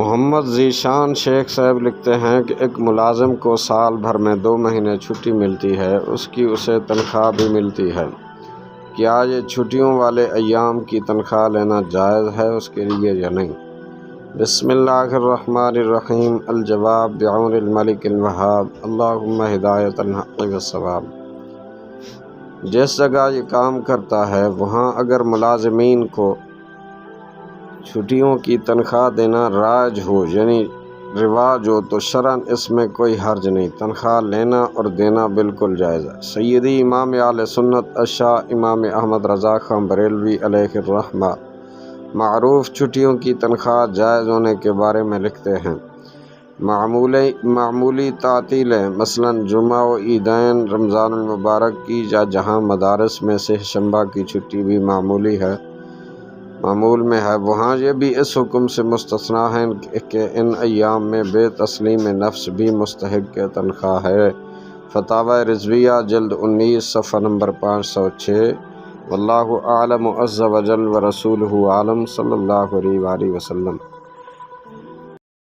محمد ذیشان شیخ صاحب لکھتے ہیں کہ ایک ملازم کو سال بھر میں 2 مہینے چھٹی ملتی ہے، اسے تنخواہ بھی ملتی ہے۔ کیا یہ چھٹیوں والے ایام کی تنخواہ لینا جائز ہے اس کے لیے یا نہیں؟ بسم اللہ الرحمن الرحیم۔ الجواب بعون الملک الوہاب، اللہم ہدایۃ الحق والصواب۔ جس جگہ یہ کام کرتا ہے وہاں اگر ملازمین کو چھٹیوں کی تنخواہ دینا رائج ہو، یعنی رواج ہو، تو شرعاً اس میں کوئی حرج نہیں، تنخواہ لینا اور دینا بالکل جائز ہے۔ سیدی امام اہل سنت الشاہ امام احمد رضا خان بریلوی علیہ الرحمہ معروف چھٹیوں کی تنخواہ جائز ہونے کے بارے میں لکھتے ہیں: معمولی تعطیلیں، مثلاً جمعہ و عیدین، رمضان المبارک کی، یا جہاں مدارس میں سہ شنبہ کی چھٹی بھی معمول میں ہے، وہاں یہ بھی اس حکم سے مستثنیٰ ہیں کہ ان ایام میں بے تسلیم نفس بھی مستحق تنخواہ ہے۔ فتاوی رضویہ جلد 19 صفحہ نمبر 506۔ واللہ اعلم عز وجل ورسولہ اعلم، صلی اللہ علیہ وآلہ وسلم۔